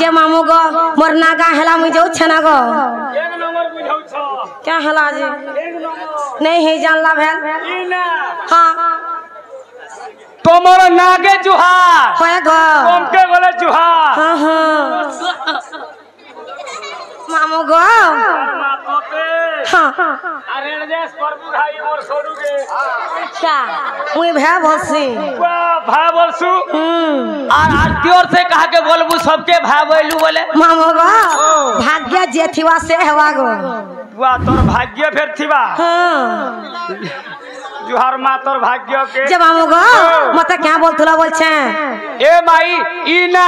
जे मामू गो मोर नागा हेला मुझे छना गो क्या हेला जी नहीं है जानला भेल हाँ तोमर नागे जुहार होए गो तुम के बोले जुहार हाँ हाँ मामू गो हाँ अरे रजेश प्रभु भाई मोर छोड़ूगे क्या मुई भे भसी भाई बोलसु और आरतीयोर से कहा के बोलबू सबके भाई बोलू बोले मामू गो भाग्य जे थिवा से हवा गो वाह तोर भाग्य फिर थिवा हाँ जुहार मा तोर भाग्य के जब मामू गो मते क्या बोलतुला बोल छे ए माई इना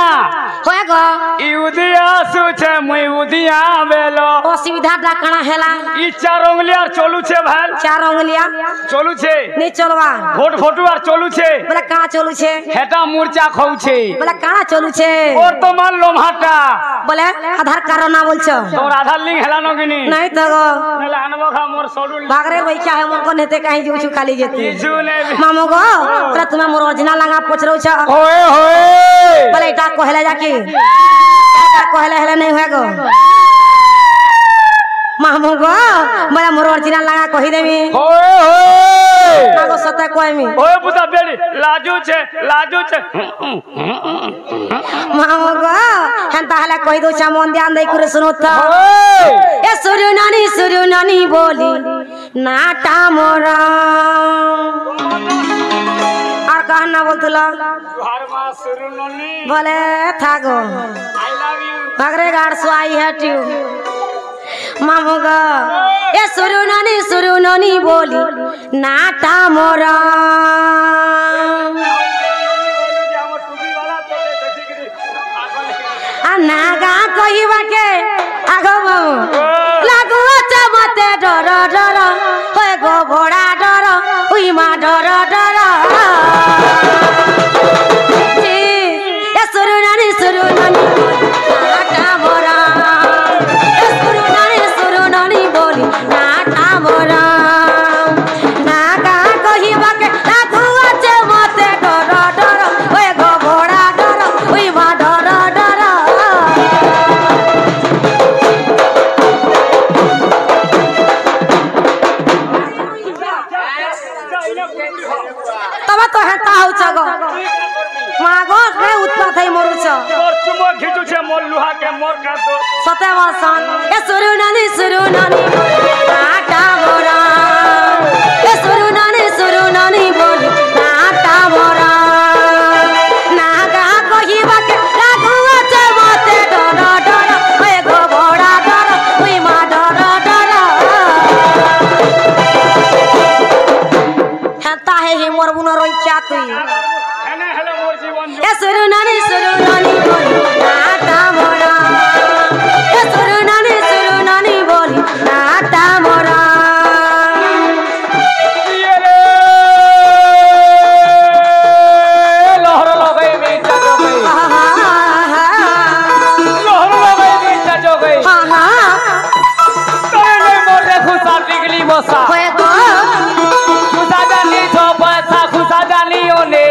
होए गो इउदिया सुछे मुई उदिया बेलो असुविधा डाकणा हेला ई चार उंगलिया चलू छे भाई 4 उंगलिया चलू छे नहीं चलवा फोट फोटो आर चलू छे बोला कहां चलू छे हेटा मूर्छा खाऊ छे बोला कहां चलू छे और तो मान लो भाटा बोले आधार कार्ड ना बोल छ तोर आधार लिंक हेला न गिनी नहीं तो गो नेला अनबो खा मोर सोडू भागरे वही क्या है मन को नेते कहीं जो छु खाली जेते किछु ने मामू गो तोरा तुम्हें मोर ओरिजिनल लंगा पोछरो छ ओए होए बोले इटा कहला जाके का कहला हेला नहीं होए गो मामू गो बोला मोर ओरिजिनल लंगा कहि देमी ओए होए नागो सते कहमी ओए पुता बेली लाजू छे मामू गो हंता हला कहि दो छ मन ध्यान दे करे सुनो त ओए ए सुरु नानी बोली नाटा मोरा और कहना बोलतला जुहार मा सुरु ननी बोले थागो आई लव यू भागरे गाड़ सो आई हेट यू मामू गो ए सुरु नानी बोली नाटा मोरा नागा कहिबा के आगो मामू लागो चमते डर होए गो घोड़ा डर उई मा डर जी ए सुरु नानी नाटा मोरा ए सुरु नानी बोली नाटा मोरा नागा कहिबा के लागो चमते डर होए गो घोड़ा डर उई मा डर तबा तो हेता हो छगो मागो के उत्पात है मोरु छ मोर चुमो खिचू छे मोर लुहा के मोर का दो सते वर्षन ए सुरु नानी नाटा मोरा ए सुरु नानी बोली नाटा मोरा नागा कहिबा के लागु छे मते डर ओए गो घोड़ा डर उई मा डर हेता है ही मोर बुनो रोई क्या तुई हेने हेले मोर जीवन ए सुरु नानी बोली नाटा मोरा ए सुरु नानी बोली नाटा मोरा ये रे लहर लगाई बेटा जो गई लहर लगाई बेटा जो गई हाँ हाँ तोरे नहीं मोर रे खुशा टिकली बसा होए गो खुशा जानी छो पैसा खुशा जानी ओने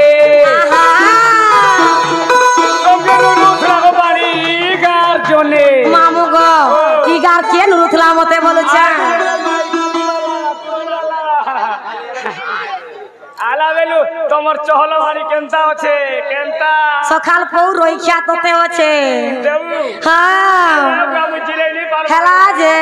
मामू गो ई गार के नुथला मते बोल छ आला बेलु तमर चहल वाली केनता আছে केनता सखाल पौ रोई ख्या तते আছে देबू हां हमरा बुझिले नहीं पाल हेला जे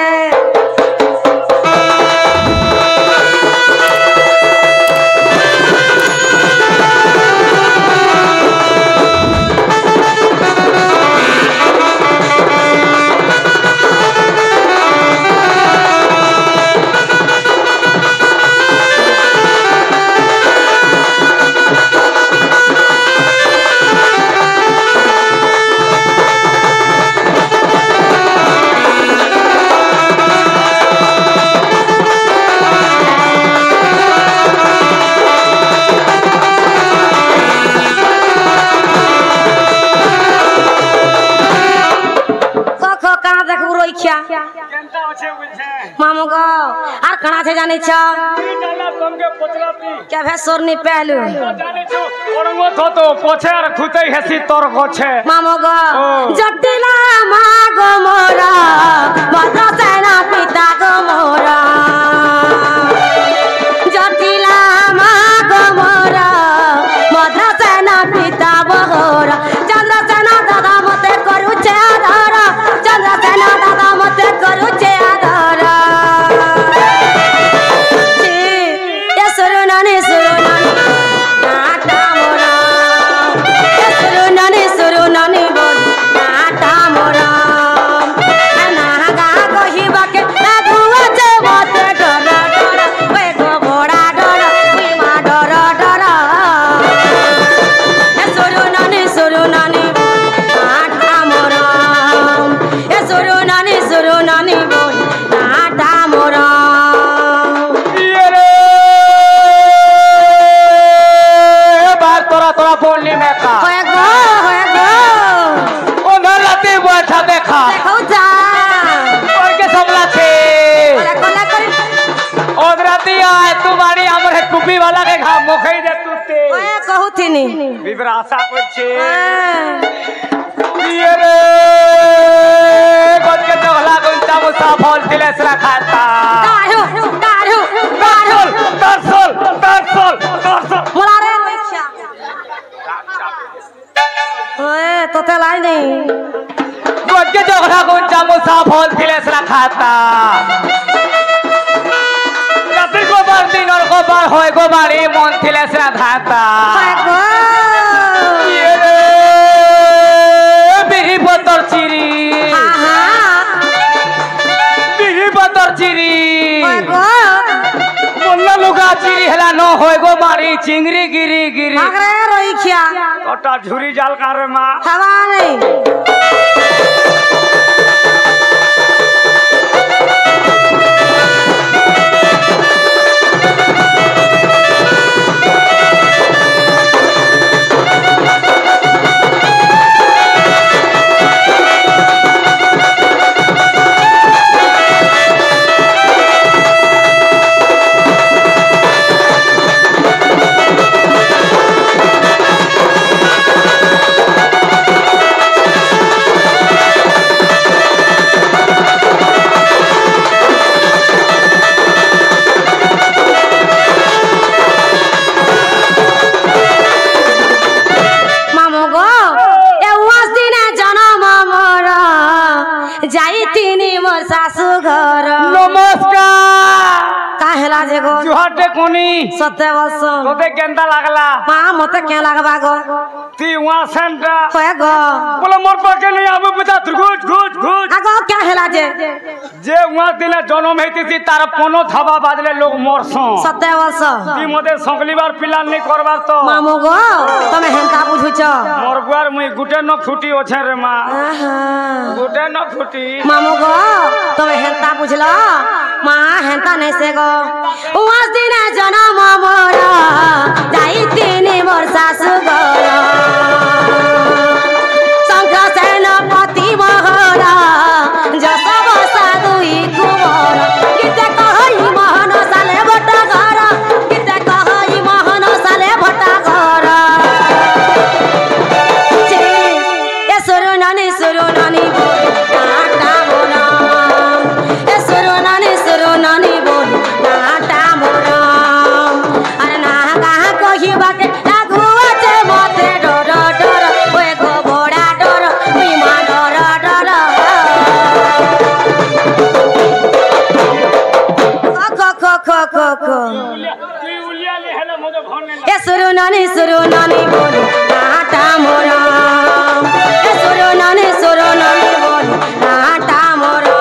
मामू गो आर कणा छे जानी छ ती जाला तुमके पचराती क्या भे सोरनी पहलू जानी छु ओरंगो तो पोछे और खुतई हेसी तोर गोछे मामू गो ओ। जटिला मागो मोरा मद्रा सेना पिता गो मोरा जटिला मागो मोरा मद्रा सेना पिता बहोरा चंद्र सेना दादा मते करू छे आधार चंद्र सेना दादा मते करू छे आधार ये सुरु नानी नाटा मोरा ये सुरु नानी बोल नाटा मोरा ना गा कहिबा के लागुआ जे मते डर डर वे गो घोड़ा डर वी मा डर डर ये सुरु नानी नाटा मोरा ये सुरु नानी बोल नाटा मोरा ये रे बार तोरा तोरा बोलनी में का होए गो ओ नलाते बैठा देखा देखौ जा और के सबला छे कोला कर ओदराती आए तुम्हारी हमर टुपी वाला के घा मुखई दे तुते ओए कहूथिनी विवरासा को छे ये रे गज के तोला गुंता मुसा फल तिलेस रखाता काढ़ू तरसल मोला रे रोइछा ओए तोते लाई नहीं गज के तोला गुंता मुसा फल तिलेस रखाता रात्रि को बार दिन और को बार होए को बारी मन तिलेस रखाता ओए गो ये रे बिही बतर चिरी बिही बतर चिरी ओए गो मुन्ना लुगा चिरी हला न होय गो मारी चिंगरी गिरी गिरी भागरे रोइछा कटा झुरी जाल का रे मां हवा नहीं मामू गो ए वास्तिने जनम मोरा जाई तिनी मोर सासू घर नमस्कार काहेला जे गो जुहाटे कोनी सत्य वर्ष तोते केंदा लागला मां मते क्या लागबा गो ती वहां सेंटा होए गो बोले मोर पाके नहीं आबे बता घुट आगो क्या हेला जे जे वहां दिले जन्म हेती थी तार कोनो धाबा बाजले लोग मोरसो सत्य वर्ष ती मते संगली बार पिलान नहीं करबार तो मामू गो तमे हेंता बुझुछ मोर बुआर मुई गुटे न फुटी ओछे रे मां गुटे न फुटी मामू गो तमे हेंता बुझला मां हेंता नहीं से गो वास दिन जनम मोरा जाई तिनी मोर सासू घर शंख सेनापति महरा जस बसा दुई कुंवर गीत कहई महन साले भट्टा घर गीत कहई महन साले भट्टा घर ए सुरु नानी बोल नाटा मोरा ए सुरु नानी बोल नाटा मोरा अरे ना कहाँ कहिबा के लागुआ जे मते डर डर ओए गो घोड़ा डर बीमा डर डर खो ती उलिया ले हेला मते भने ए सुरु नानी बोल नाटा मोरा ए सुरु नानी बोल नाटा मोरा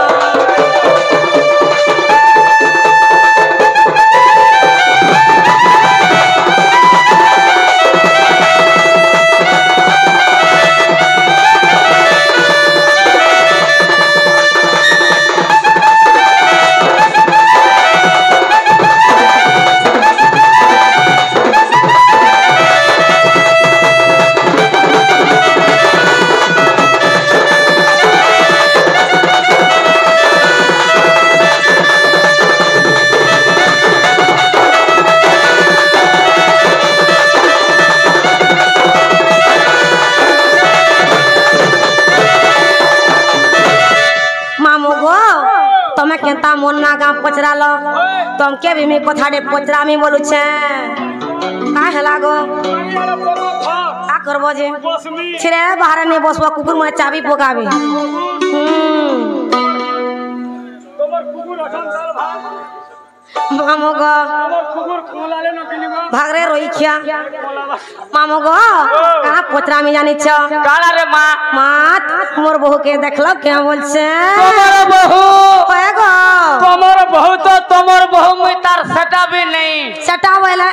কেনতা মন না গা পচরাল তমকে भी मी কথাটে পচরামি বলুছে কা হেলা গো কা করব যে ছেড়ে বাহারে নিয়ে বসবা কুকুর মানে চাবি পোকাবি মামু গো ভাগরে রইখিয়া মামু গো কা পচরামি জানিছ কালা রে মা মাত মোর বহুকে দেখলো কে বলছে তোমার বহু কয় গো তোমার বহু তো তোমার বহু মুই তার সেটা भी नहीं সেটা বলে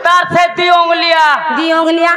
तार से दी उंगलियां दी उंगलियां